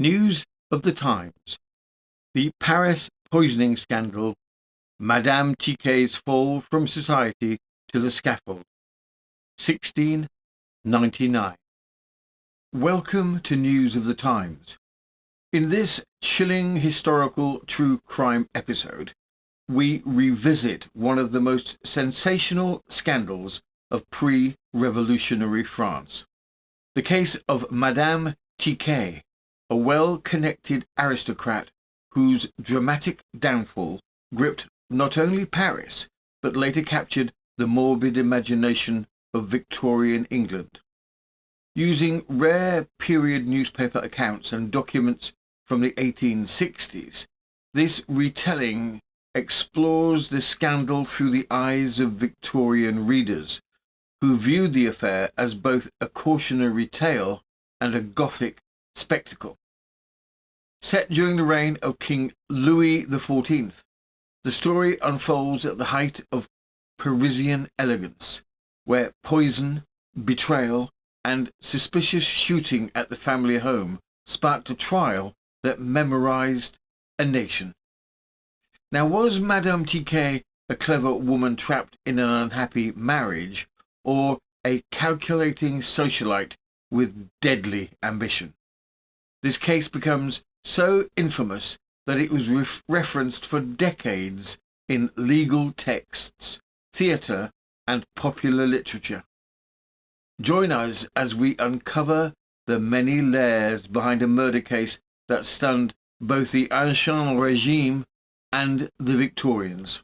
News of the times. The Paris poisoning scandal. Madame Tiquet's fall from society to the scaffold. 1699. Welcome to News of the Times. In this chilling historical true crime episode, we revisit one of the most sensational scandals of pre-revolutionary France. The case of Madame Tiquet, a well-connected aristocrat whose dramatic downfall gripped not only Paris, but later captured the morbid imagination of Victorian England. Using rare period newspaper accounts and documents from the 1860s, this retelling explores the scandal through the eyes of Victorian readers, who viewed the affair as both a cautionary tale and a Gothic spectacle. Set during the reign of King Louis XIV, the story unfolds at the height of Parisian elegance, where poison, betrayal, and suspicious shooting at the family home sparked a trial that memorized a nation. Now, was Madame Tiquet a clever woman trapped in an unhappy marriage, or a calculating socialite with deadly ambition? This case becomes so infamous that it was referenced for decades in legal texts, theatre, and popular literature. Join us as we uncover the many layers behind a murder case that stunned both the Ancien Regime and the Victorians.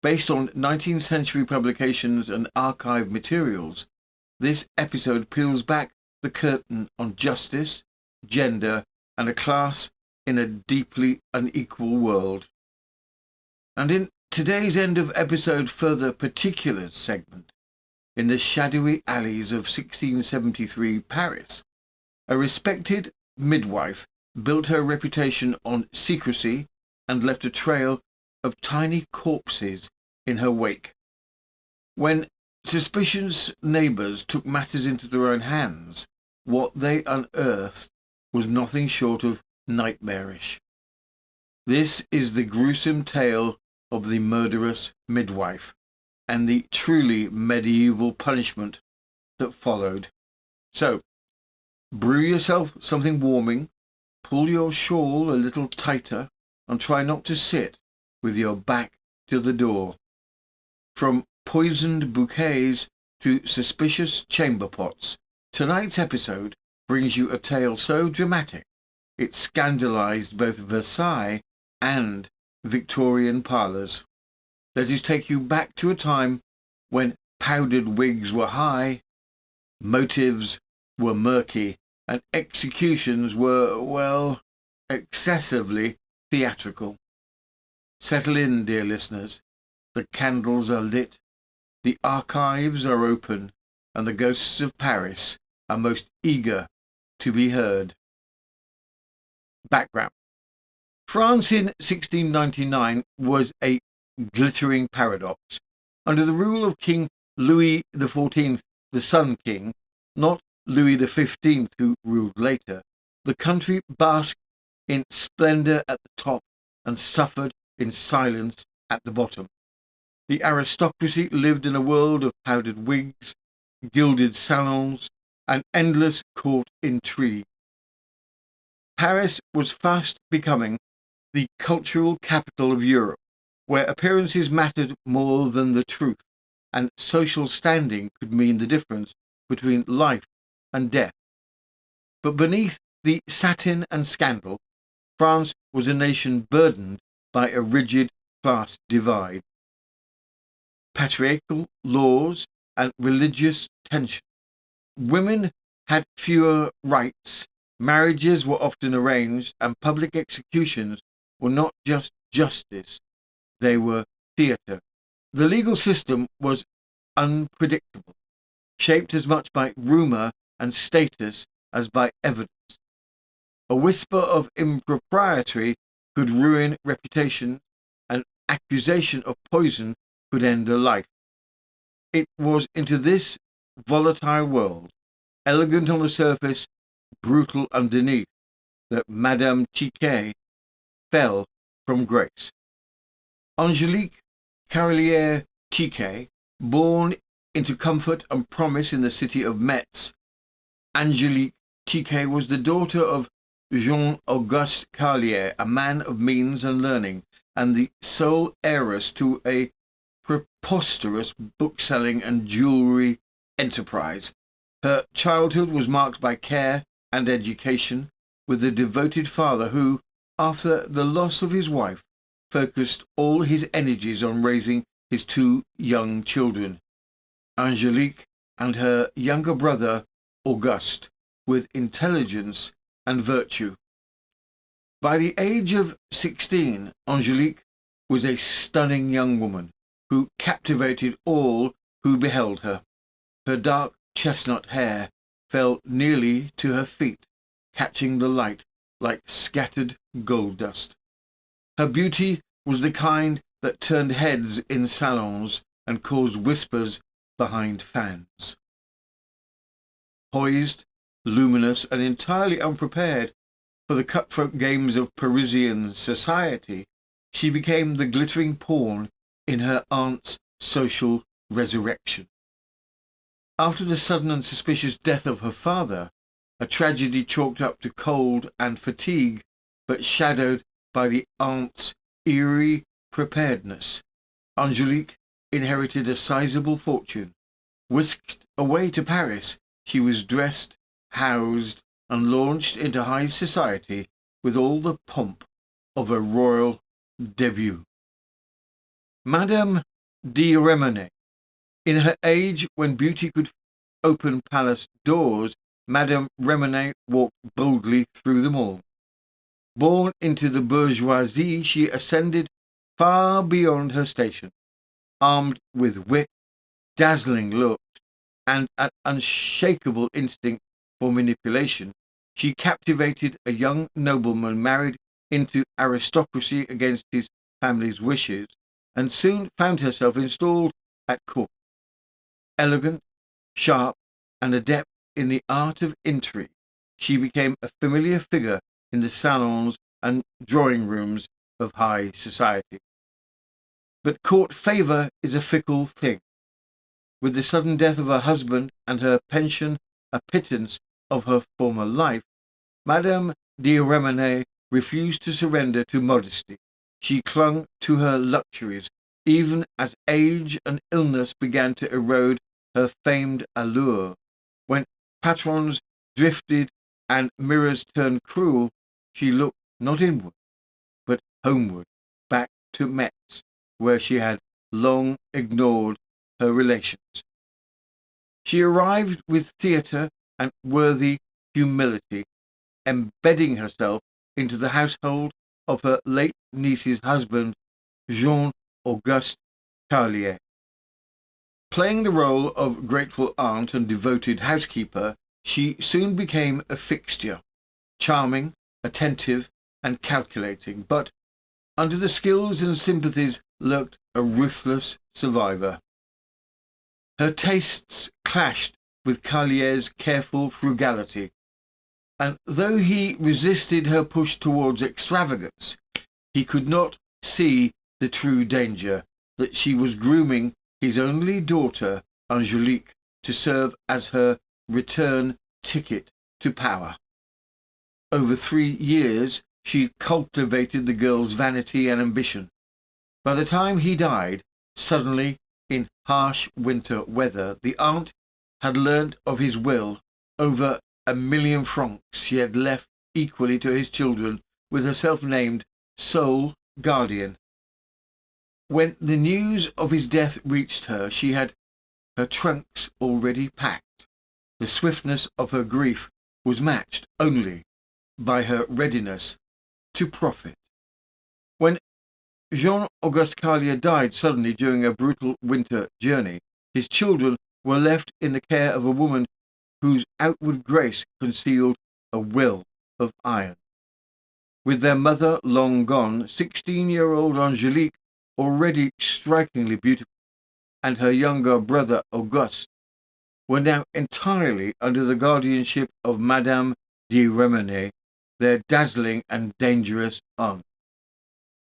Based on 19th century publications and archive materials, this episode peels back the curtain on justice, gender, and a class in a deeply unequal world. And in today's end of episode further particulars segment, in the shadowy alleys of 1673 Paris, a respected midwife built her reputation on secrecy and left a trail of tiny corpses in her wake. When suspicious neighbours took matters into their own hands, what they unearthed was nothing short of nightmarish. This is the gruesome tale of the murderous midwife and the truly medieval punishment that followed. So, brew yourself something warming, pull your shawl a little tighter, and try not to sit with your back to the door. From poisoned bouquets to suspicious chamber pots, tonight's episode brings you a tale so dramatic it scandalised both Versailles and Victorian parlours. Let us take you back to a time when powdered wigs were high, motives were murky, and executions were, well, excessively theatrical. Settle in, dear listeners. The candles are lit, the archives are open, and the ghosts of Paris are most eager to be heard. Background. France in 1699 was a glittering paradox. Under the rule of King Louis XIV, the Sun King, not Louis XV, who ruled later, the country basked in splendour at the top and suffered in silence at the bottom. The aristocracy lived in a world of powdered wigs, gilded salons, and endless court intrigue. Paris was fast becoming the cultural capital of Europe, where appearances mattered more than the truth, and social standing could mean the difference between life and death. But beneath the satin and scandal, France was a nation burdened by a rigid class divide. Patriarchal laws and religious tension. Women had fewer rights, marriages were often arranged, and public executions were not just justice, they were theatre. The legal system was unpredictable, shaped as much by rumour and status as by evidence. A whisper of impropriety could ruin reputation, an accusation of poison could end a life. It was into this volatile world, elegant on the surface, brutal underneath, that Madame Tiquet fell from grace. Angelique Carolière Tiquet, born into comfort and promise in the city of Metz, Angelique Tiquet was the daughter of Jean-Auguste Carlier, a man of means and learning, and the sole heiress to a preposterous bookselling and jewellery enterprise. Her childhood was marked by care and education, with a devoted father who, after the loss of his wife, focused all his energies on raising his two young children, Angelique and her younger brother, Auguste, with intelligence and virtue. By the age of 16, Angelique was a stunning young woman who captivated all who beheld her. Her dark chestnut hair fell nearly to her feet, catching the light like scattered gold dust. Her beauty was the kind that turned heads in salons and caused whispers behind fans. Poised, luminous, and entirely unprepared for the cutthroat games of Parisian society, she became the glittering pawn in her aunt's social resurrection. After the sudden and suspicious death of her father, a tragedy chalked up to cold and fatigue, but shadowed by the aunt's eerie preparedness, Angelique inherited a sizable fortune. Whisked away to Paris, she was dressed, housed, and launched into high society with all the pomp of a royal debut. Madame de Remenay. In her age when beauty could open palace doors, Madame Remenay walked boldly through them all. Born into the bourgeoisie, she ascended far beyond her station. Armed with wit, dazzling looks, and an unshakable instinct for manipulation, she captivated a young nobleman married into aristocracy against his family's wishes, and soon found herself installed at court. Elegant, sharp, and adept in the art of intrigue, she became a familiar figure in the salons and drawing rooms of high society. But court favour is a fickle thing. With the sudden death of her husband and her pension a pittance of her former life, Madame de Remenay refused to surrender to modesty. She clung to her luxuries, even as age and illness began to erode her famed allure. When patrons drifted and mirrors turned cruel, she looked not inward, but homeward, back to Metz, where she had long ignored her relations. She arrived with theatre and worthy humility, embedding herself into the household of her late niece's husband, Jean-Auguste Carlier. Playing the role of grateful aunt and devoted housekeeper, she soon became a fixture, charming, attentive, and calculating, but under the skills and sympathies lurked a ruthless survivor. Her tastes clashed with Carlier's careful frugality, and though he resisted her push towards extravagance, he could not see the true danger that she was grooming his only daughter, Angelique, to serve as her return ticket to power. Over 3 years, she cultivated the girl's vanity and ambition. By the time he died, suddenly, in harsh winter weather, the aunt had learnt of his will. Over 1,000,000 francs she had left equally to his children, with herself named sole guardian. When the news of his death reached her, she had her trunks already packed. The swiftness of her grief was matched only by her readiness to profit. When Jean-Auguste Carlier died suddenly during a brutal winter journey, his children were left in the care of a woman whose outward grace concealed a will of iron. With their mother long gone, 16-year-old Angelique, already strikingly beautiful, and her younger brother Auguste, were now entirely under the guardianship of Madame de Remenay, their dazzling and dangerous aunt.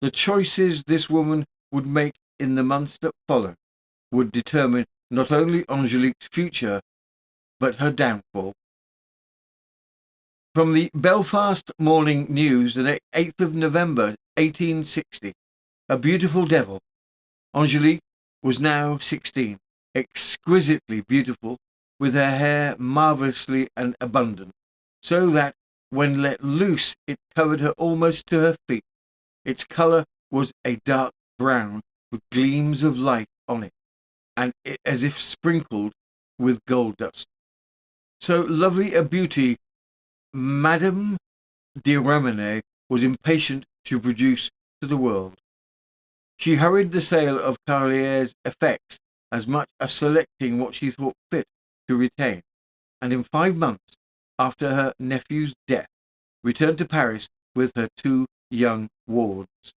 The choices this woman would make in the months that followed would determine not only Angelique's future, but her downfall. From the Belfast Morning News, the 8th of November, 1860, a beautiful devil. Angelique was now 16, exquisitely beautiful, with her hair marvellously and abundant, so that, when let loose, it covered her almost to her feet. Its colour was a dark brown, with gleams of light on it, and as if sprinkled with gold dust. So lovely a beauty Madame de Romane was impatient to produce to the world. She hurried the sale of Carlier's effects as much as selecting what she thought fit to retain, and in 5 months after her nephew's death returned to Paris with her 2 young wards.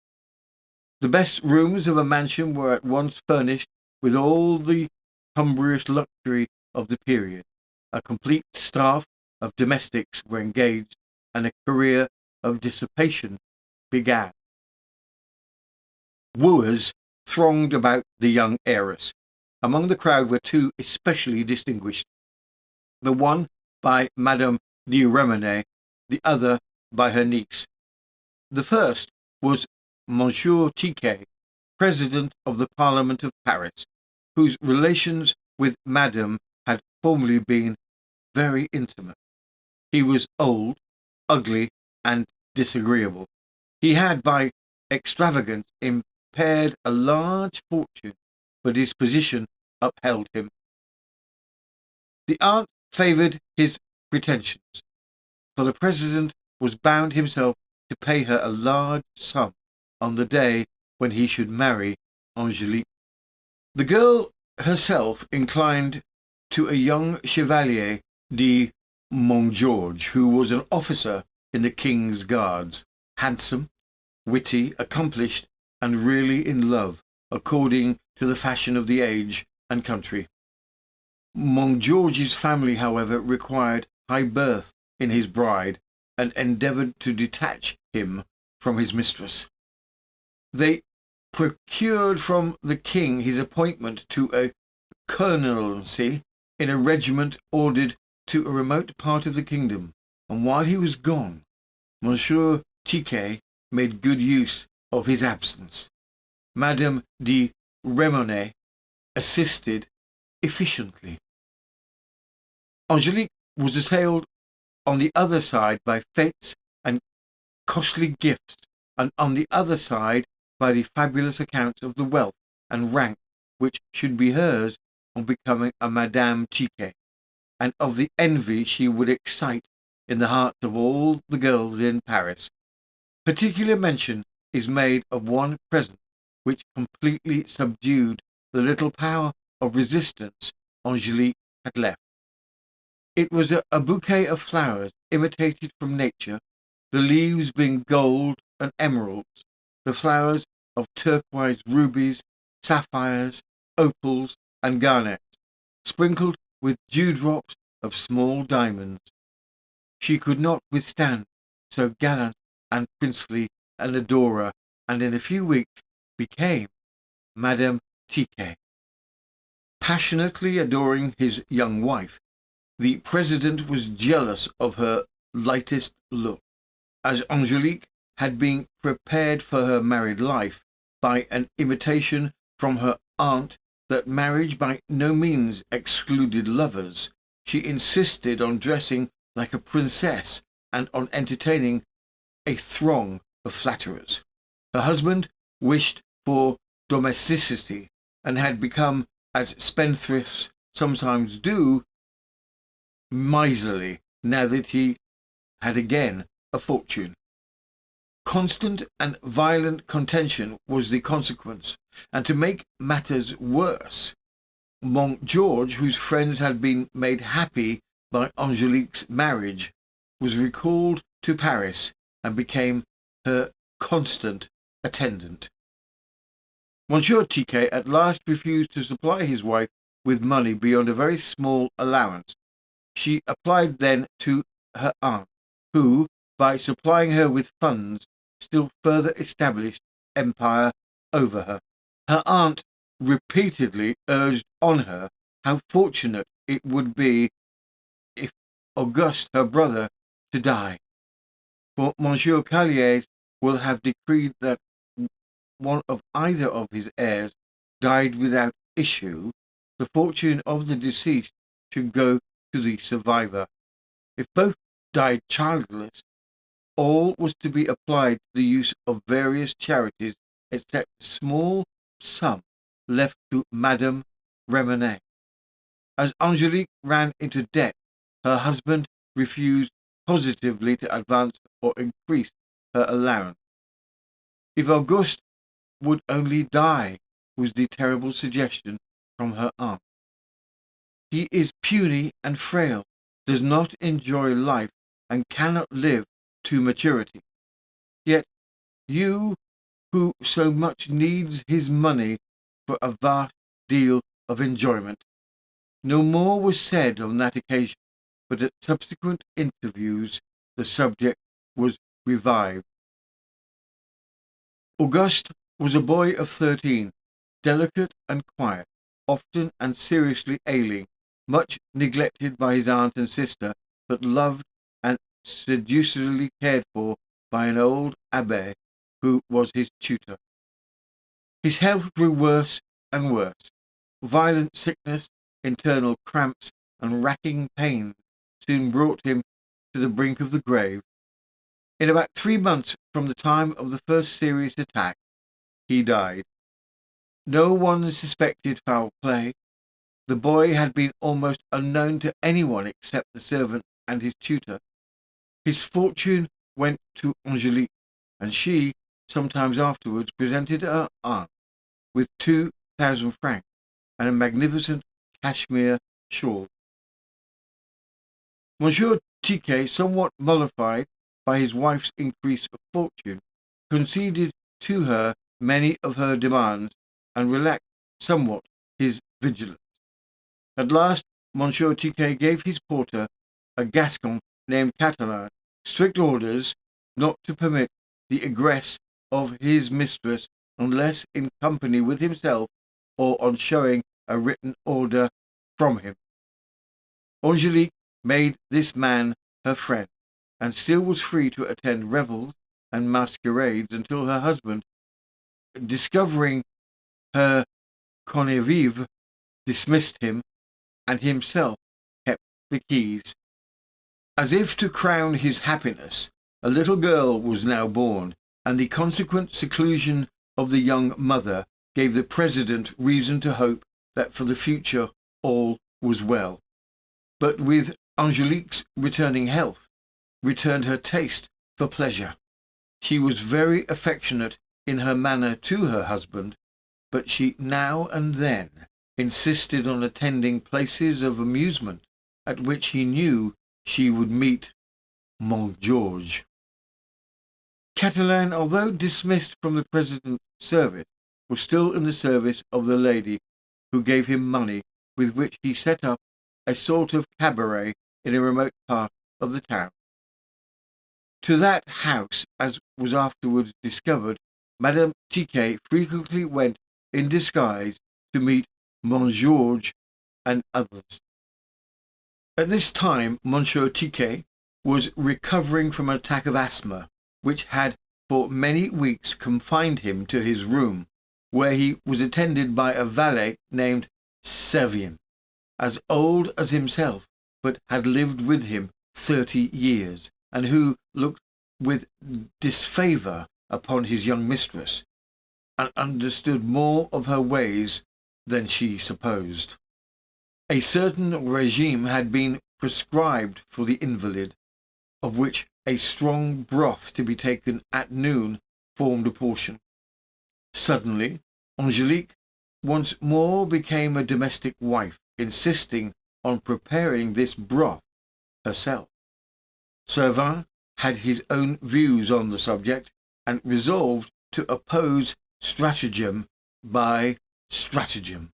The best rooms of a mansion were at once furnished with all the cumbrous luxury of the period. A complete staff of domestics were engaged, and a career of dissipation began. Wooers thronged about the young heiress. Among the crowd were 2 especially distinguished, the one by Madame de Romane, the other by her niece. The first was Monsieur Tiquet, President of the Parliament of Paris, whose relations with Madame had formerly been very intimate. He was old, ugly, and disagreeable. He had, by extravagance, impaired a large fortune, but his position upheld him. The aunt favoured his pretensions, for the president was bound himself to pay her a large sum on the day when he should marry Angelique. The girl herself inclined to a young Chevalier de Montgeorge, who was an officer in the King's Guards, handsome, witty, accomplished, and really in love, according to the fashion of the age and country. Montgeorge's family, however, required high birth in his bride, and endeavoured to detach him from his mistress. They procured from the king his appointment to a colonelcy in a regiment ordered to a remote part of the kingdom, and while he was gone, Monsieur Tiquet made good use of his absence. Madame de Romane assisted efficiently. Angelique was assailed on the other side by fetes and costly gifts, and on the other side by the fabulous accounts of the wealth and rank which should be hers on becoming a Madame Tiquet, and of the envy she would excite in the hearts of all the girls in Paris. Particular mention is made of one present which completely subdued the little power of resistance Angelique had left. It was a bouquet of flowers imitated from nature, the leaves being gold and emeralds, the flowers of turquoise rubies, sapphires, opals, and garnets, sprinkled with dewdrops of small diamonds. She could not withstand so gallant and princely an adorer, and in a few weeks became Madame Tiquet. Passionately adoring his young wife, the president was jealous of her lightest look, as Angelique had been prepared for her married life by an imitation from her aunt that marriage by no means excluded lovers. She insisted on dressing like a princess and on entertaining a throng of flatterers. Her husband wished for domesticity and had become, as spendthrifts sometimes do, miserly now that he had again a fortune. Constant and violent contention was the consequence, and to make matters worse, Montgeorge, whose friends had been made happy by Angelique's marriage, was recalled to Paris and became her constant attendant. Monsieur Tiquet at last refused to supply his wife with money beyond a very small allowance. She applied then to her aunt, who, by supplying her with funds, still further established empire over her. Her aunt repeatedly urged on her how fortunate it would be if Auguste, her brother, to die, for Monsieur Calliers will have decreed that one of either of his heirs died without issue, the fortune of the deceased should go to the survivor. If both died childless, all was to be applied to the use of various charities, except a small sum left to Madame Remenay. As Angelique ran into debt, her husband refused positively to advance or increase her allowance. If Auguste would only die, was the terrible suggestion from her aunt. He is puny and frail, does not enjoy life, and cannot live to maturity. Yet you, who so much needs his money for a vast deal of enjoyment. No more was said on that occasion, but at subsequent interviews the subject was revived. Auguste was a boy of 13, delicate and quiet, often and seriously ailing, much neglected by his aunt and sister, but loved and sedulously cared for by an old abbé who was his tutor. His health grew worse and worse. Violent sickness, internal cramps, and racking pains soon brought him to the brink of the grave. In about 3 months from the time of the first serious attack, he died. No one suspected foul play. The boy had been almost unknown to anyone except the servant and his tutor. His fortune went to Angelique, and she, sometimes afterwards, presented her aunt with 2,000 francs and a magnificent cashmere shawl. Monsieur Tiquet, somewhat mollified by his wife's increase of fortune, conceded to her many of her demands and relaxed somewhat his vigilance. At last, Monsieur Tiquet gave his porter, a Gascon named Catalan, strict orders not to permit the egress of his mistress unless in company with himself or on showing a written order from him. Angelique made this man her friend, and still was free to attend revels and masquerades until her husband, discovering her convive, dismissed him, and himself kept the keys. As if to crown his happiness, a little girl was now born, and the consequent seclusion of the young mother gave the president reason to hope that for the future all was well. But with Angelique's returning health, returned her taste for pleasure. She was very affectionate in her manner to her husband, but she now and then insisted on attending places of amusement at which he knew she would meet Mon George. Catalan, although dismissed from the president's service, was still in the service of the lady who gave him money with which he set up a sort of cabaret in a remote part of the town. To that house, as was afterwards discovered, Madame Tiquet frequently went in disguise to meet Mon George and others. At this time, Monsieur Tiquet was recovering from an attack of asthma, which had for many weeks confined him to his room, where he was attended by a valet named Servien, as old as himself, but had lived with him 30 years, and who looked with disfavour upon his young mistress, and understood more of her ways than she supposed. A certain regime had been prescribed for the invalid, of which a strong broth to be taken at noon formed a portion. Suddenly, Angelique once more became a domestic wife, insisting on preparing this broth herself. Servin had his own views on the subject, and resolved to oppose stratagem by stratagem.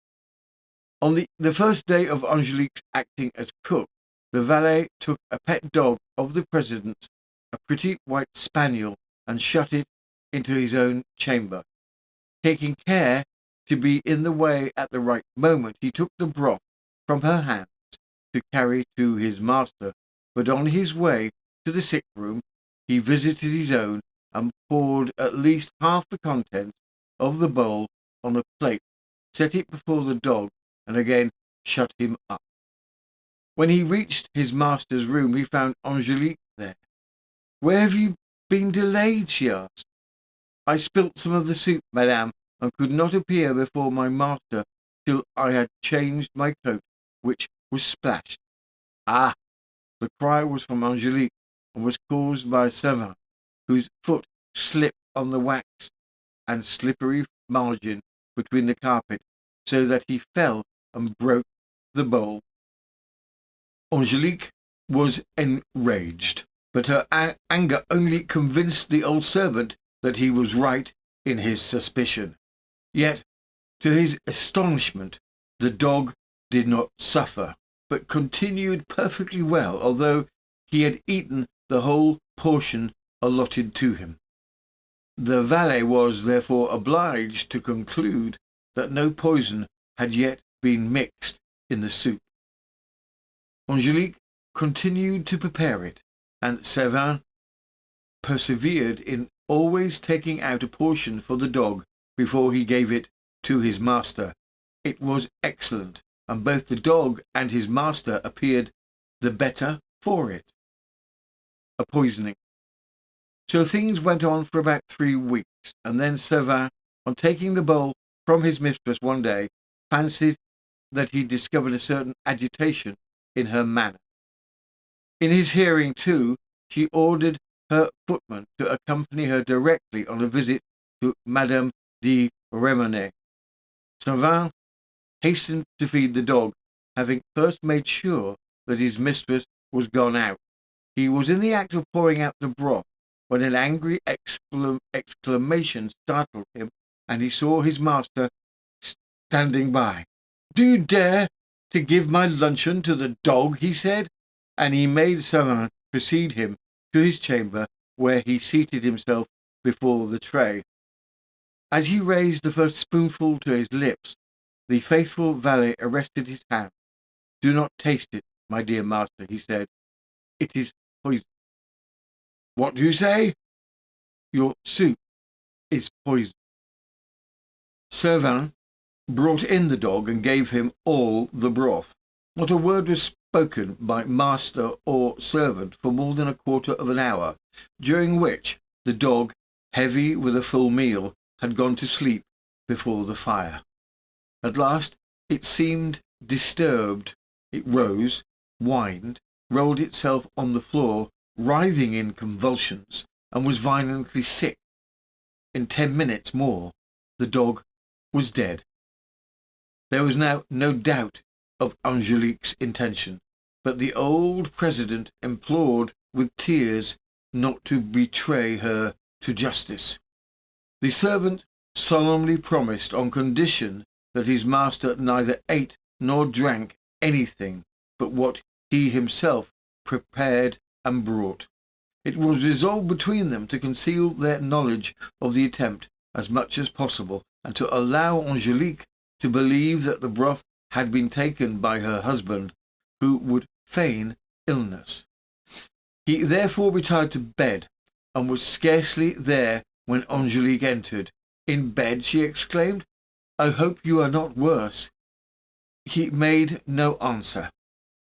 On the first day of Angelique's acting as cook, the valet took a pet dog of the president's a pretty white spaniel, and shut it into his own chamber. Taking care to be in the way at the right moment, he took the broth from her hands to carry to his master, but on his way to the sick room he visited his own and poured at least half the contents of the bowl on a plate, set it before the dog, and again shut him up. When he reached his master's room, he found Angelique there. "Where have you been delayed?" she asked. "I spilt some of the soup, madame, and could not appear before my master till I had changed my coat, which was splashed." "Ah!" The cry was from Angelique, and was caused by a servant, whose foot slipped on the wax and slippery margin between the carpet, so that he fell and broke the bowl. Angelique was enraged, but her anger only convinced the old servant that he was right in his suspicion. Yet, to his astonishment, the dog did not suffer, but continued perfectly well, although he had eaten the whole portion allotted to him. The valet was therefore obliged to conclude that no poison had yet been mixed in the soup. Angelique continued to prepare it, and Servin persevered in always taking out a portion for the dog before he gave it to his master. It was excellent, and both the dog and his master appeared the better for it. A poisoning. So things went on for about 3 weeks, and then Servin, on taking the bowl from his mistress one day, fancied that he discovered a certain agitation in her manner. In his hearing, too, she ordered her footman to accompany her directly on a visit to Madame de Remonnet. Servin hastened to feed the dog, having first made sure that his mistress was gone out. He was in the act of pouring out the broth when an angry exclamation startled him, and he saw his master standing by. "Do you dare to give my luncheon to the dog?" he said, and he made Servin precede him to his chamber, where he seated himself before the tray. As he raised the first spoonful to his lips, the faithful valet arrested his hand. "Do not taste it, my dear master," he said. "It is poison." "What do you say?" "Your soup is poison." Servin brought in the dog and gave him all the broth. Not a word was spoken by master or servant for more than a quarter of an hour, during which the dog, heavy with a full meal, had gone to sleep before the fire. At last it seemed disturbed. It rose, whined, rolled itself on the floor, writhing in convulsions, and was violently sick. In 10 minutes more the dog was dead. There was now no doubt of Angelique's intention, but the old president implored with tears not to betray her to justice. The servant solemnly promised, on condition that his master neither ate nor drank anything but what he himself prepared and brought. It was resolved between them to conceal their knowledge of the attempt as much as possible, and to allow Angelique to believe that the broth had been taken by her husband, who would feign illness. He therefore retired to bed, and was scarcely there when Angelique entered. "In bed?" she exclaimed. "I hope you are not worse." He made no answer,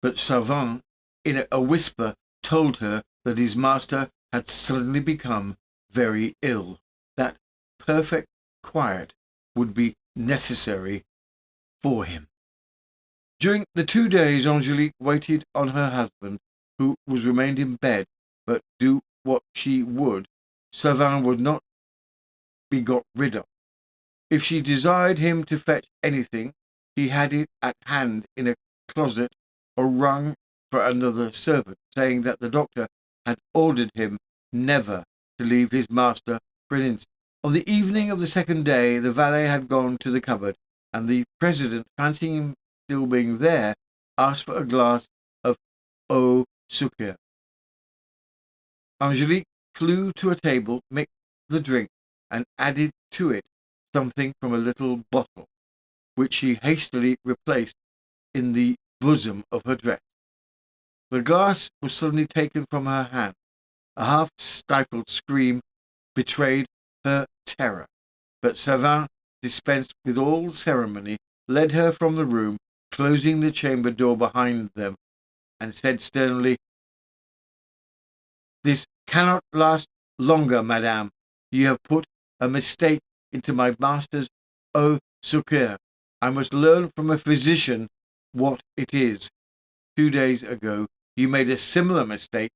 but Servin, in a whisper, told her that his master had suddenly become very ill, that perfect quiet would be necessary for him. During the 2 days Angelique waited on her husband, who was remained in bed, but do what she would, Servin would not be got rid of. If she desired him to fetch anything, he had it at hand in a closet, or rung for another servant, saying that the doctor had ordered him never to leave his master for an instant. On the evening of the 2nd day the valet had gone to the cupboard, and the president, fancying him still being there, asked for a glass of eau sucre. Angelique flew to a table, mixed the drink, and added to it something from a little bottle, which she hastily replaced in the bosom of her dress. The glass was suddenly taken from her hand. A half-stifled scream betrayed her terror, but Savin dispensed with all ceremony, led her from the room, closing the chamber door behind them, and said sternly, "This cannot last longer, madame. You have put a mistake into my master's eau sucre. I must learn from a physician what it is. 2 days ago you made a similar mistake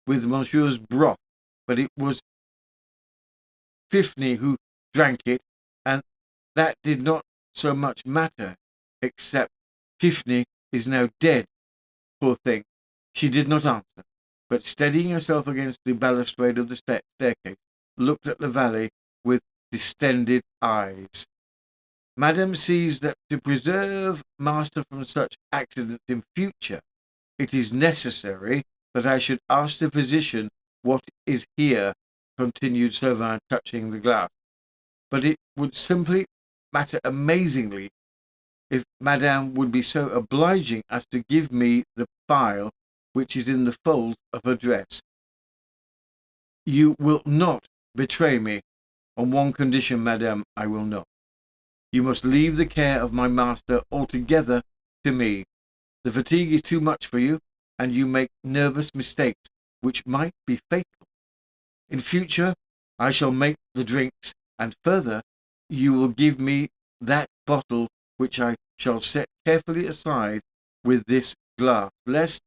with monsieur's broth, but it was Fifney who drank it, and that did not so much matter, except Fifney is now dead, poor thing." She did not answer, but steadying herself against the balustrade of the staircase, looked at the valet with distended eyes. "Madame sees that to preserve master from such accidents in future, it is necessary that I should ask the physician what is here," continued Servin, touching the glass. "But it would simply matter amazingly if madame would be so obliging as to give me the phial which is in the folds of her dress." "You will not betray me. On one condition, madame, I will not. You must leave the care of my master altogether to me. The fatigue is too much for you, and you make nervous mistakes which might be fatal. In future I shall make the drinks, and further, you will give me that bottle which I shall set carefully aside with this glass, lest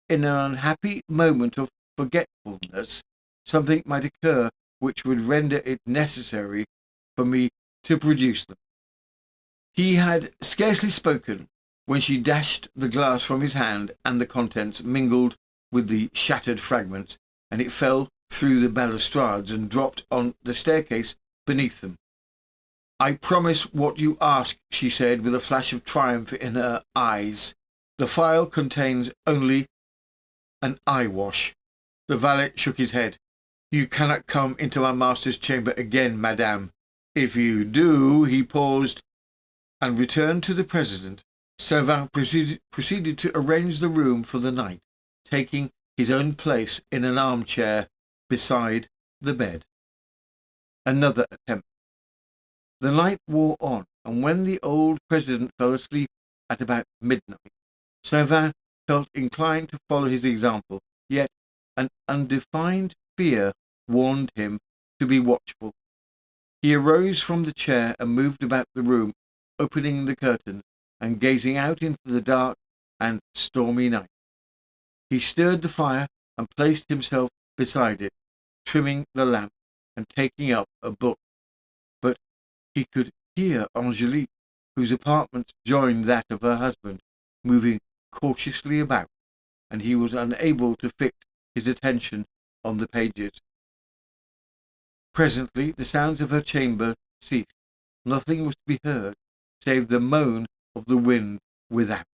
in an unhappy moment of forgetfulness something might occur which would render it necessary for me to produce them." He had scarcely spoken when she dashed the glass from his hand, and the contents mingled with the shattered fragments, and it fell through the balustrades and dropped on the staircase beneath them. "I promise what you ask," she said, with a flash of triumph in her eyes. "The phial contains only an eye-wash." The valet shook his head. "You cannot come into my master's chamber again, madame. If you do—" He paused and returned to the president. Servin proceeded to arrange the room for the night, taking his own place in an armchair beside the bed. Another attempt. The night wore on, and when the old president fell asleep at about midnight, Servin felt inclined to follow his example, yet an undefined fear warned him to be watchful. He arose from the chair and moved about the room, opening the curtains and gazing out into the dark and stormy night. He stirred the fire and placed himself beside it, trimming the lamp and taking up a book. But he could hear Angelique, whose apartments joined that of her husband, moving cautiously about, and he was unable to fix his attention on the pages. Presently the sounds of her chamber ceased. Nothing was to be heard save the moan of the wind without,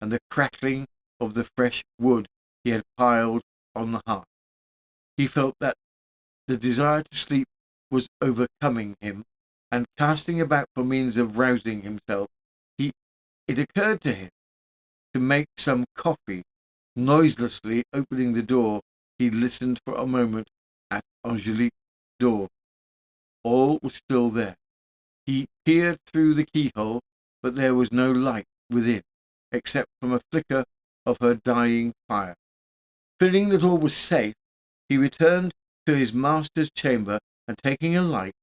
and the crackling of the fresh wood he had piled on the hearth. He felt that the desire to sleep was overcoming him, and casting about for means of rousing himself, it occurred to him to make some coffee. Noiselessly opening the door, he listened for a moment at Angelique's door. All was still there. He peered through the keyhole, but there was no light within, except from a flicker of her dying fire. Feeling that all was safe, he returned to his master's chamber, and taking a light,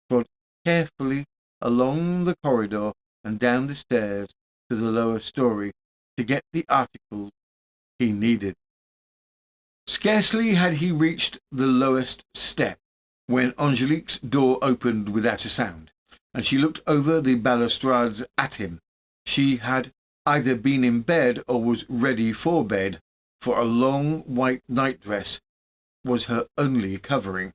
trod carefully along the corridor and down the stairs to the lower story to get the articles he needed. Scarcely had he reached the lowest step when Angelique's door opened without a sound, and she looked over the balustrades at him. She had either been in bed or was ready for bed, for a long white nightdress was her only covering.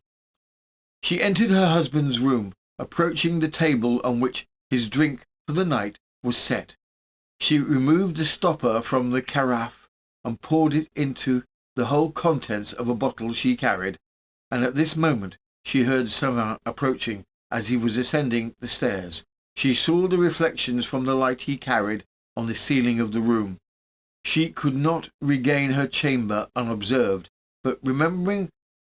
She entered her husband's room, approaching the table on which his drink for the night was set. She removed the stopper from the carafe and poured it into the whole contents of a bottle she carried, and at this moment she heard Savin approaching as he was ascending the stairs. She saw the reflections from the light he carried on the ceiling of the room. She could not regain her chamber unobserved, but remembering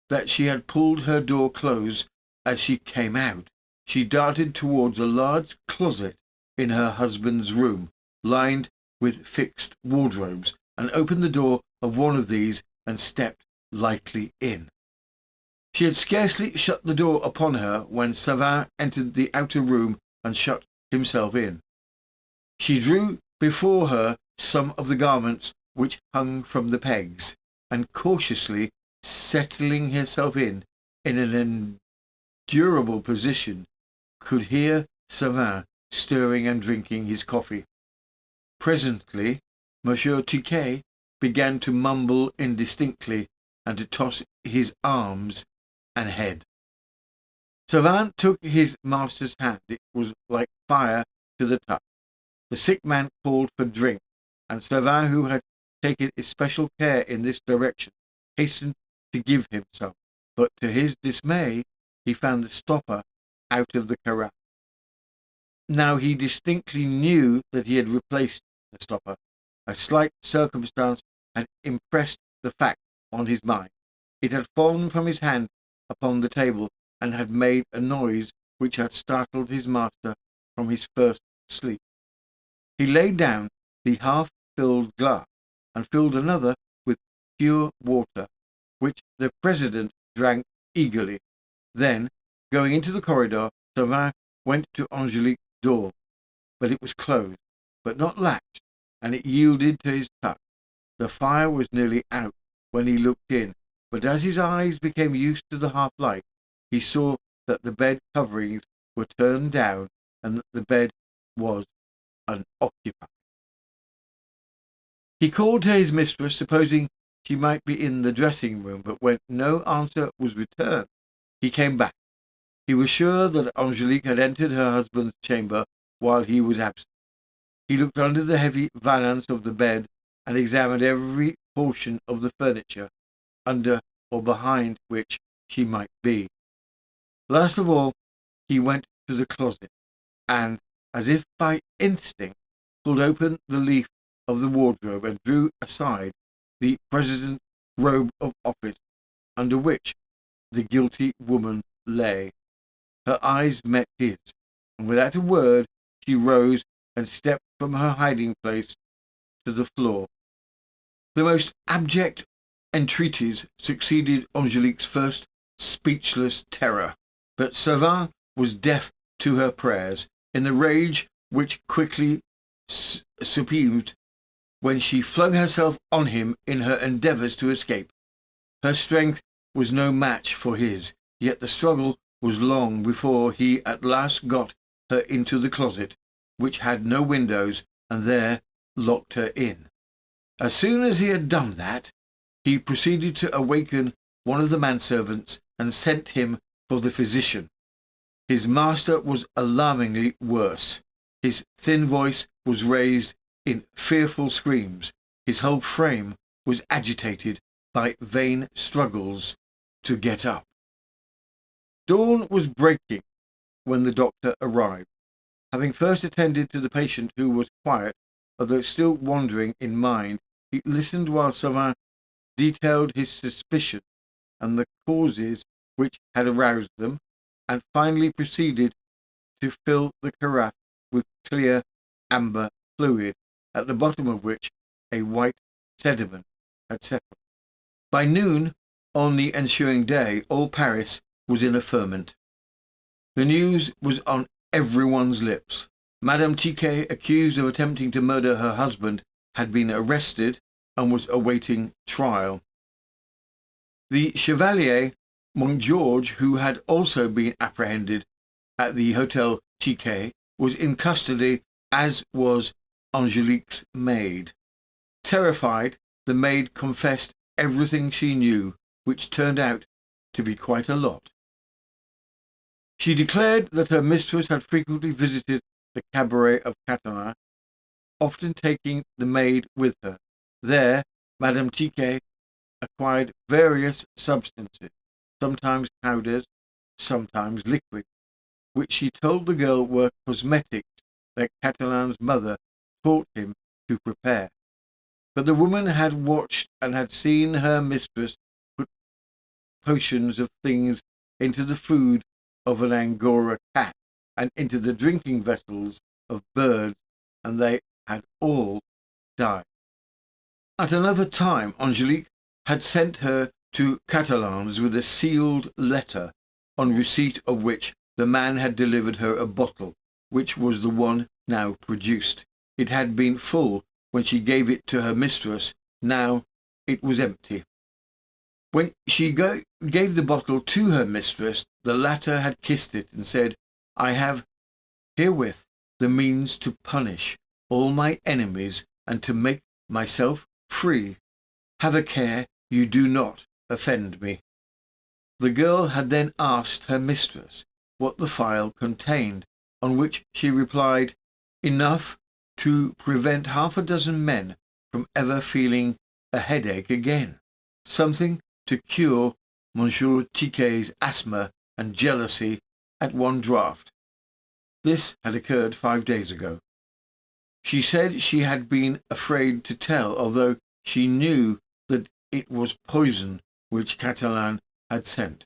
that she had pulled her door close as she came out, she darted towards a large closet in her husband's room, lined with fixed wardrobes, and opened the door of one of these and stepped lightly in. She had scarcely shut the door upon her when Savin entered the outer room and shut himself in. She drew before her some of the garments which hung from the pegs, and cautiously settling herself in an endurable position, could hear Savin stirring and drinking his coffee. Presently Monsieur Tiquet began to mumble indistinctly and to toss his arms and head. Savin took his master's hand. It was like fire to the touch. The sick man called for drink, and Savin, who had taken especial care in this direction, hastened to give him some, but to his dismay he found the stopper out of the carafe. Now he distinctly knew that he had replaced the stopper. A slight circumstance had impressed the fact on his mind. It had fallen from his hand upon the table, and had made a noise which had startled his master from his first sleep. He laid down the half-filled glass, and filled another with pure water, which the president drank eagerly. Then, going into the corridor, Savin went to Angelique's door, but it was closed, but not latched, and it yielded to his touch. The fire was nearly out when he looked in, but as his eyes became used to the half-light, he saw that the bed coverings were turned down, and that the bed was unoccupied. He called to his mistress, supposing she might be in the dressing-room, but when no answer was returned, he came back. He was sure that Angelique had entered her husband's chamber while he was absent. He looked under the heavy valance of the bed, and examined every portion of the furniture, under or behind which she might be. Last of all, he went to the closet, and, as if by instinct, pulled open the leaf of the wardrobe and drew aside the president's robe of office, under which the guilty woman lay. Her eyes met his, and without a word she rose and stepped from her hiding-place to the floor. The most abject entreaties succeeded Angelique's first speechless terror, but Savin was deaf to her prayers. In the rage which quickly subsided when she flung herself on him in her endeavours to escape, her strength was no match for his, yet the struggle was long before he at last got her into the closet, which had no windows, and there locked her in. As soon as he had done that, he proceeded to awaken one of the manservants and sent him for the physician. His master was alarmingly worse. His thin voice was raised in fearful screams. His whole frame was agitated by vain struggles to get up. Dawn was breaking when the doctor arrived. Having first attended to the patient, who was quiet, although still wandering in mind, he listened while Savin detailed his suspicion and the causes which had aroused them, and finally proceeded to fill the carafe with clear amber fluid, at the bottom of which a white sediment had settled. By noon on the ensuing day, all Paris was in a ferment. The news was on everyone's lips. Madame Tiquet, accused of attempting to murder her husband, had been arrested and was awaiting trial. The Chevalier Montgeorge, who had also been apprehended at the Hotel Tiquet, was in custody, as was Angelique's maid. Terrified, the maid confessed everything she knew, which turned out to be quite a lot. She declared that her mistress had frequently visited the cabaret of Catalan, often taking the maid with her. There, Madame Tiquet acquired various substances, sometimes powders, sometimes liquid, which she told the girl were cosmetics that Catalan's mother taught him to prepare. But the woman had watched and had seen her mistress put potions of things into the food of an Angora cat and into the drinking vessels of birds, and they had all died. At another time, Angelique had sent her to Catalan's with a sealed letter, on receipt of which the man had delivered her a bottle, which was the one now produced. It had been full when she gave it to her mistress. Now it was empty. When she gave the bottle to her mistress, the latter had kissed it and said, "I have herewith the means to punish all my enemies and to make myself free. Have a care you do not offend me." The girl had then asked her mistress what the phial contained, on which she replied, "Enough to prevent 6 men from ever feeling a headache again. Something to cure Monsieur Tiquet's asthma and jealousy at one draught." This had occurred 5 days ago. She said she had been afraid to tell, although she knew that it was poison which Catalan had sent.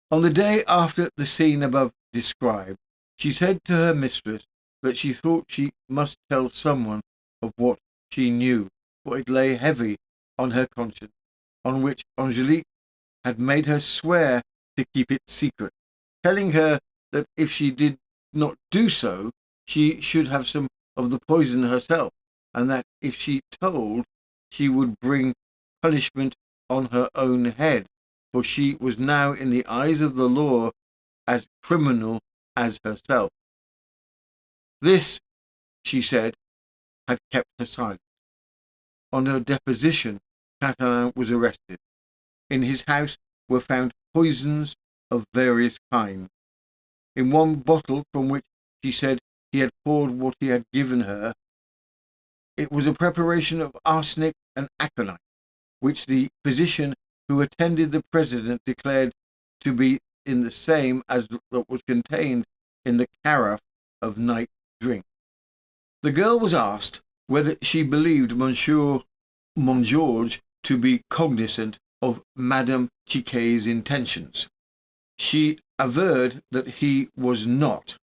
On the day after the scene above described, she said to her mistress that she thought she must tell someone of what she knew, for it lay heavy on her conscience, on which Angelique had made her swear to keep it secret, telling her that if she did not do so, she should have some of the poison herself, and that if she told, she would bring punishment on her own head, for she was now in the eyes of the law as criminal as herself. This, she said, had kept her silent. On her deposition, Catalan was arrested. In his house were found poisons of various kinds. In one bottle from which she said he had poured what he had given her, it was a preparation of arsenic and aconite, which the physician who attended the president declared to be in the same as that was contained in the carafe of night drink. The girl was asked whether she believed Monsieur Montgeorges to be cognizant of Madame Tiquet's intentions. She averred that he was not.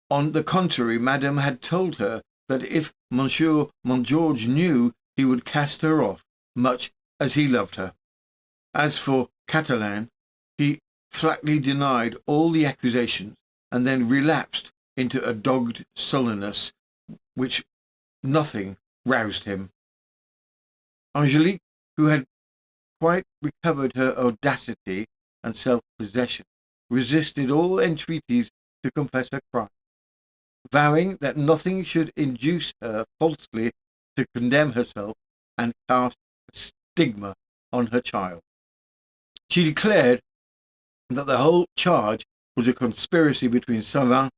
On the contrary, Madame had told her that if Monsieur Montgeorges knew, he would cast her off, much as he loved her. As for Catalan, he flatly denied all the accusations, and then relapsed into a dogged sullenness which nothing roused him. Angelique, who had quite recovered her audacity and self-possession, resisted all entreaties to confess her crime, vowing that nothing should induce her falsely to condemn herself and cast a stigma on her child. She declared that the whole charge was a conspiracy between Savin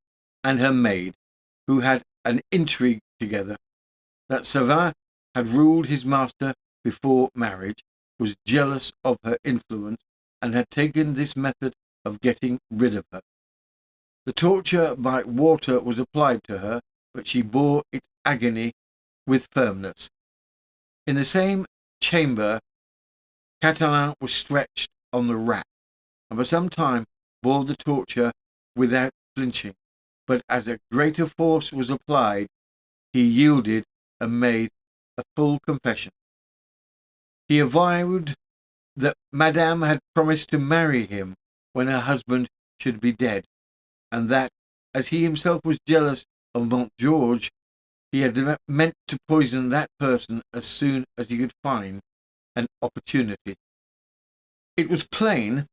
and her maid, who had an intrigue together, that Savin had ruled his master before marriage, was jealous of her influence, and had taken this method of getting rid of her. The torture by water was applied to her, but she bore its agony with firmness. In the same chamber, Catalan was stretched on the rack, and for some time bore the torture without flinching, but as a greater force was applied, he yielded and made a full confession. He avowed that Madame had promised to marry him when her husband should be dead, and that, as he himself was jealous of Montgeorges, he had meant to poison that person as soon as he could find an opportunity. It was plain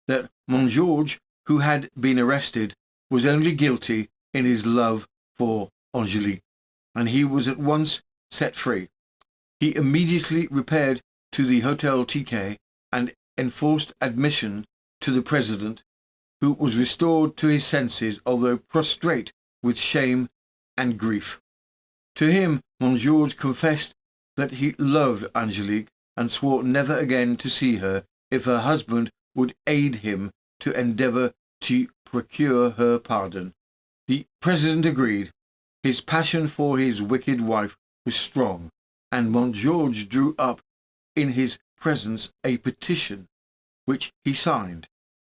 that Montgeorges, who had been arrested, was only guilty in his love for Angelique, and he was at once set free. He immediately repaired to the Hotel Tiquet and enforced admission to the president, who was restored to his senses, although prostrate with shame and grief. To him, Montgeorges confessed that he loved Angelique, and swore never again to see her if her husband would aid him to endeavour to procure her pardon. The president agreed. His passion for his wicked wife was strong, and Montgeorge drew up in his presence a petition, which he signed.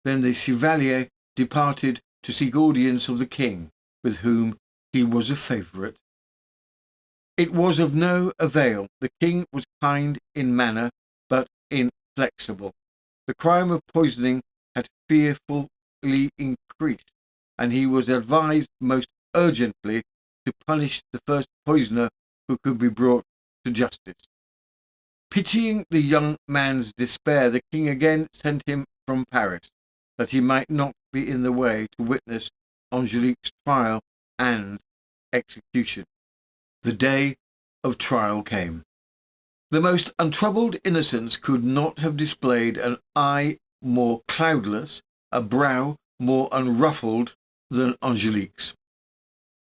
Then the Chevalier departed to seek audience of the king, with whom he was a favourite. It was of no avail. The king was kind in manner, but inflexible. The crime of poisoning had fearfully increased, and he was advised most urgently to punish the first poisoner who could be brought to justice. Pitying the young man's despair, the king again sent him from Paris, that he might not be in the way to witness Angelique's trial and execution. The day of trial came. The most untroubled innocence could not have displayed an eye more cloudless, a brow more unruffled than Angelique's.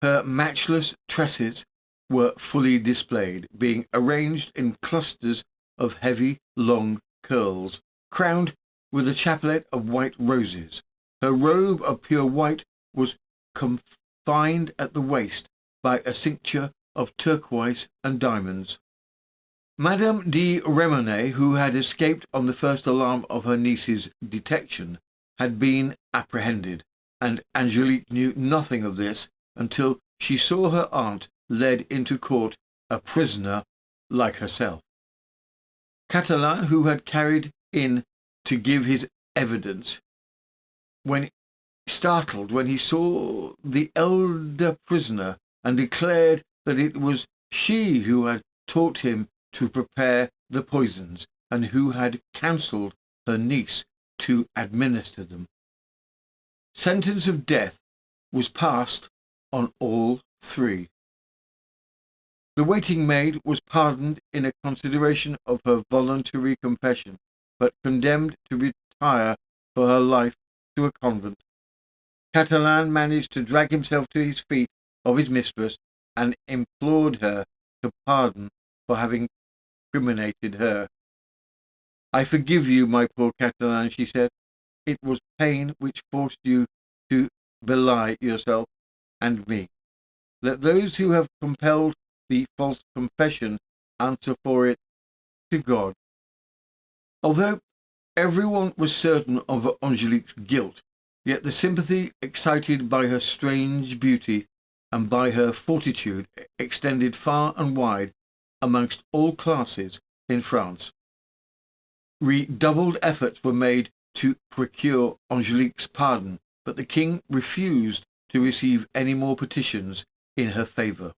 Her matchless tresses were fully displayed, being arranged in clusters of heavy, long curls, crowned with a chaplet of white roses. Her robe of pure white was confined at the waist by a cincture of turquoise and diamonds. Madame de Remonnet, who had escaped on the first alarm of her niece's detection, had been apprehended, and Angelique knew nothing of this until she saw her aunt led into court a prisoner like herself. Catalan, who had carried in to give his evidence, when startled when he saw the elder prisoner, and declared that it was she who had taught him to prepare the poisons, and who had counselled her niece to administer them. Sentence of death was passed on all three. The waiting maid was pardoned in consideration of her voluntary confession, but condemned to retire for her life to a convent. Catalan managed to drag himself to his feet of his mistress, and implored her to pardon for having criminated her. "I forgive you, my poor Catalan," she said. "It was pain which forced you to belie yourself and me. Let those who have compelled the false confession answer for it to God." Although everyone was certain of Angelique's guilt, yet the sympathy excited by her strange beauty and by her fortitude extended far and wide amongst all classes in France. Redoubled efforts were made to procure Angelique's pardon, but the king refused to receive any more petitions in her favour.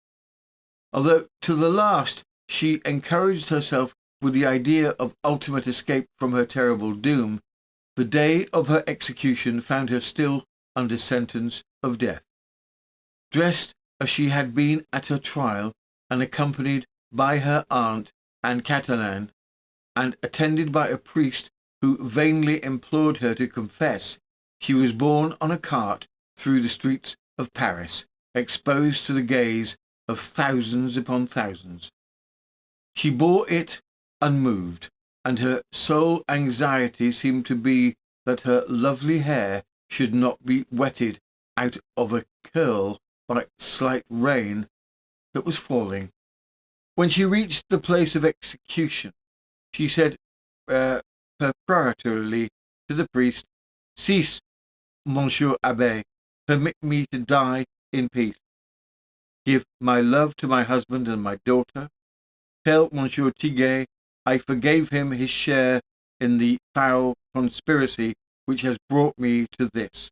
Although to the last she encouraged herself with the idea of ultimate escape from her terrible doom, the day of her execution found her still under sentence of death. Dressed as she had been at her trial, and accompanied by her aunt and Catalan, and attended by a priest who vainly implored her to confess, she was borne on a cart through the streets of Paris, exposed to the gaze of thousands upon thousands. She bore it unmoved, and her sole anxiety seemed to be that her lovely hair should not be wetted out of a curl by slight rain that was falling. When she reached the place of execution, she said peremptorily to the priest, "Cease, Monsieur Abbé, permit me to die in peace. Give my love to my husband and my daughter. Tell Monsieur Tiquet I forgave him his share in the foul conspiracy which has brought me to this,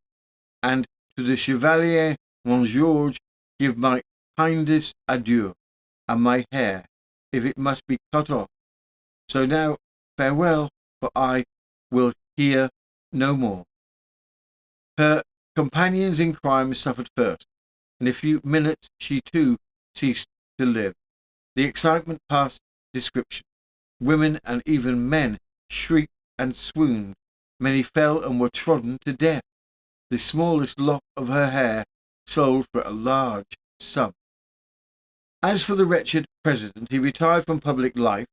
and to the Chevalier Montgeorge give my kindest adieu, and my hair, if it must be cut off. So now farewell, for I will hear no more." Her companions in crime suffered first. In a few minutes she too ceased to live. The excitement passed description. Women and even men shrieked and swooned. Many fell and were trodden to death. The smallest lock of her hair sold for a large sum. As for the wretched president, he retired from public life,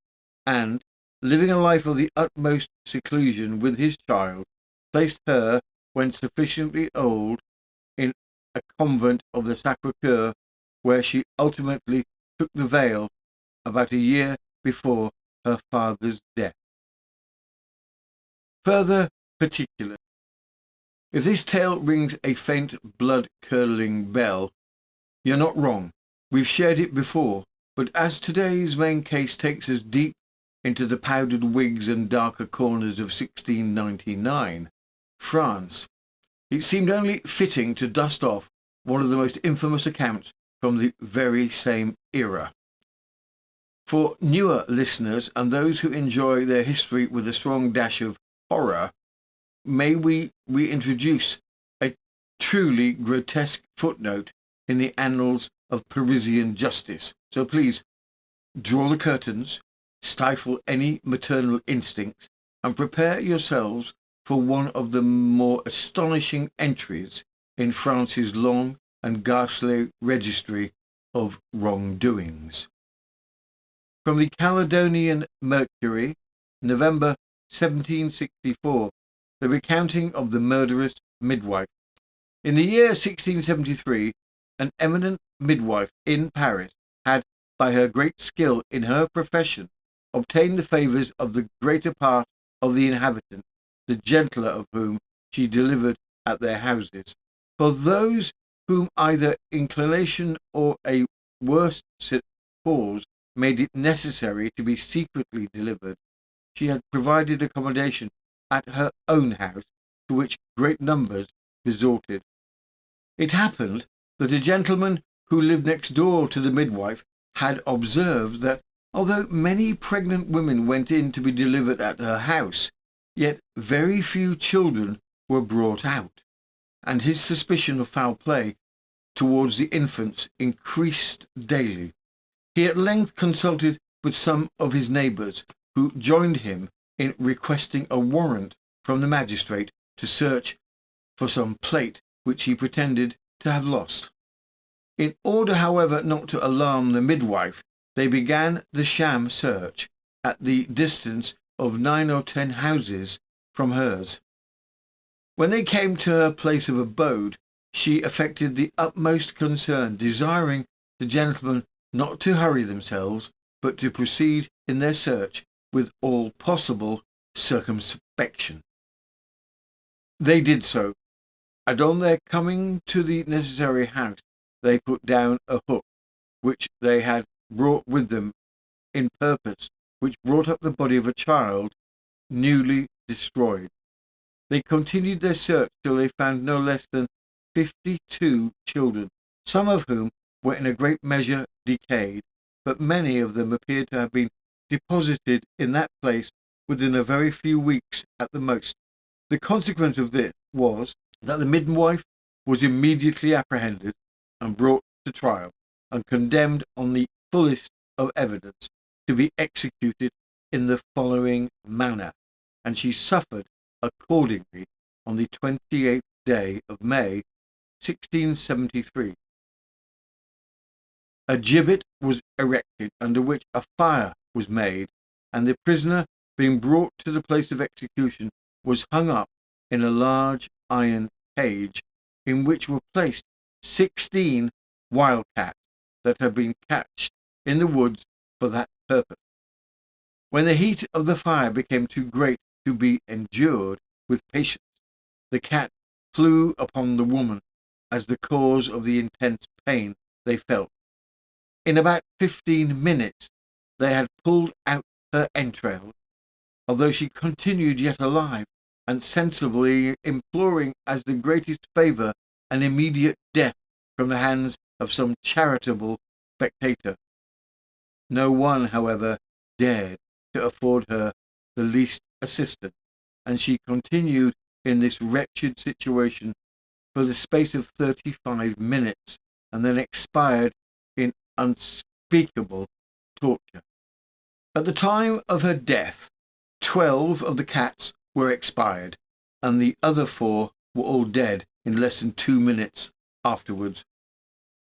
and, living a life of the utmost seclusion with his child, placed her, when sufficiently old, in a convent of the Sacre-Cœur, where she ultimately took the veil about a year before her father's death. Further particulars. If this tale rings a faint blood-curdling bell, you're not wrong. We've shared it before, but as today's main case takes us deep into the powdered wigs and darker corners of 1699, France, it seemed only fitting to dust off one of the most infamous accounts from the very same era. For newer listeners and those who enjoy their history with a strong dash of horror, may we introduce a truly grotesque footnote in the annals of Parisian justice. So please, draw the curtains, stifle any maternal instincts, and prepare yourselves for one of the more astonishing entries in France's long and ghastly registry of wrongdoings. From the Caledonian Mercury, November 1764, the recounting of the murderous midwife. In the year 1673, an eminent midwife in Paris had, by her great skill in her profession, obtained the favours of the greater part of the inhabitants, the gentler of whom she delivered at their houses. For those whom either inclination or a worse cause made it necessary to be secretly delivered, she had provided accommodation at her own house, to which great numbers resorted. It happened that a gentleman who lived next door to the midwife had observed that, although many pregnant women went in to be delivered at her house, yet very few children were brought out, and his suspicion of foul play towards the infants increased daily. He at length consulted with some of his neighbours, who joined him in requesting a warrant from the magistrate to search for some plate which he pretended to have lost. In order, however, not to alarm the midwife, they began the sham search at the distance of 9 or 10 houses from hers. When they came to her place of abode, she affected the utmost concern, desiring the gentlemen not to hurry themselves, but to proceed in their search with all possible circumspection. They did so, and on their coming to the necessary house, they put down a hook, which they had brought with them in purpose, which brought up the body of a child newly destroyed. They continued their search till they found no less than 52 children, some of whom were in a great measure decayed, but many of them appeared to have been deposited in that place within a very few weeks at the most. The consequence of this was that the midwife was immediately apprehended and brought to trial, and condemned on the fullest of evidence to be executed in the following manner, and she suffered accordingly on the 28th day of May, 1673. A gibbet was erected, under which a fire was made, and the prisoner, being brought to the place of execution, was hung up in a large iron cage, in which were placed 16 wildcats that had been catched in the woods for that purpose. When the heat of the fire became too great to be endured with patience, the cat flew upon the woman as the cause of the intense pain they felt. In about 15 minutes they had pulled out her entrails, although she continued yet alive, and sensibly imploring as the greatest favour an immediate death from the hands of some charitable spectator. No one, however, dared to afford her the least assistance, and she continued in this wretched situation for the space of 35 minutes, and then expired in unspeakable torture. At the time of her death, 12 of the cats were expired, and the other 4 were all dead in less than 2 minutes afterwards.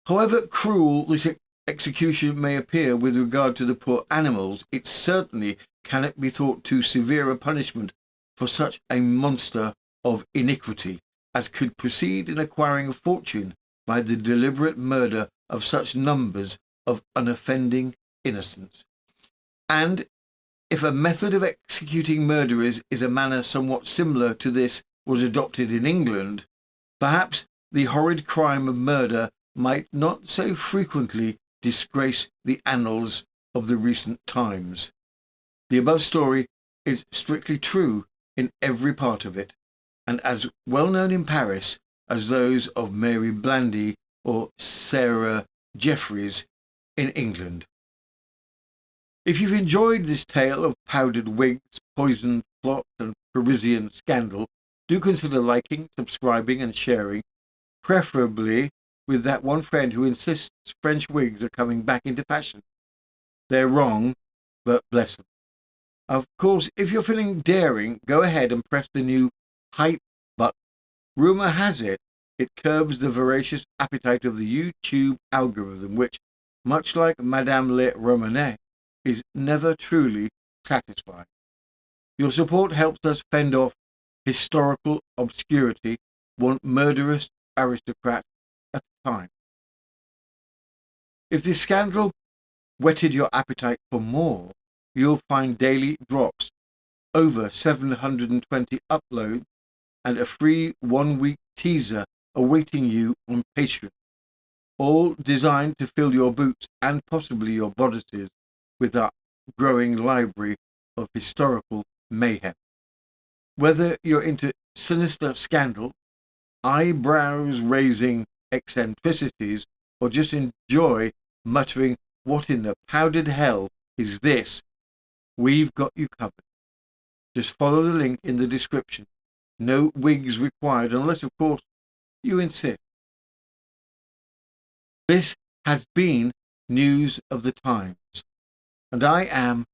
However cruel this execution may appear with regard to the poor animals, it certainly can it be thought too severe a punishment for such a monster of iniquity as could proceed in acquiring a fortune by the deliberate murder of such numbers of unoffending innocents? And if a method of executing murderers is a manner somewhat similar to this was adopted in England, perhaps the horrid crime of murder might not so frequently disgrace the annals of the recent times. The above story is strictly true in every part of it, and as well known in Paris as those of Mary Blandy or Sarah Jeffreys in England. If you've enjoyed this tale of powdered wigs, poisoned plots and Parisian scandal, do consider liking, subscribing and sharing, preferably with that one friend who insists French wigs are coming back into fashion. They're wrong, but bless them. Of course, if you're feeling daring, go ahead and press the new hype button. Rumour has it, it curbs the voracious appetite of the YouTube algorithm, which, much like Madame Le Romanet, is never truly satisfied. Your support helps us fend off historical obscurity, one murderous aristocrat at a time. If this scandal whetted your appetite for more, you'll find daily drops, over 720 uploads, and a free one-week teaser awaiting you on Patreon, all designed to fill your boots and possibly your bodices with our growing library of historical mayhem. Whether you're into sinister scandal, eyebrows-raising eccentricities, or just enjoy muttering, "What in the powdered hell is this?" we've got you covered. Just follow the link in the description. No wigs required, unless, of course, you insist. This has been News of the Times, and I am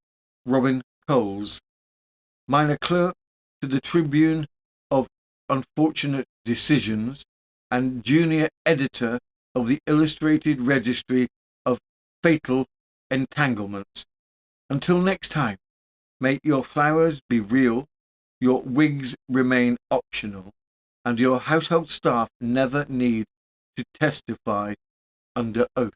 Robin Coles, minor clerk to the Tribune of Unfortunate Decisions and junior editor of the Illustrated Registry of Fatal Entanglements. Until next time, may your flowers be real, your wigs remain optional, and your household staff never need to testify under oath.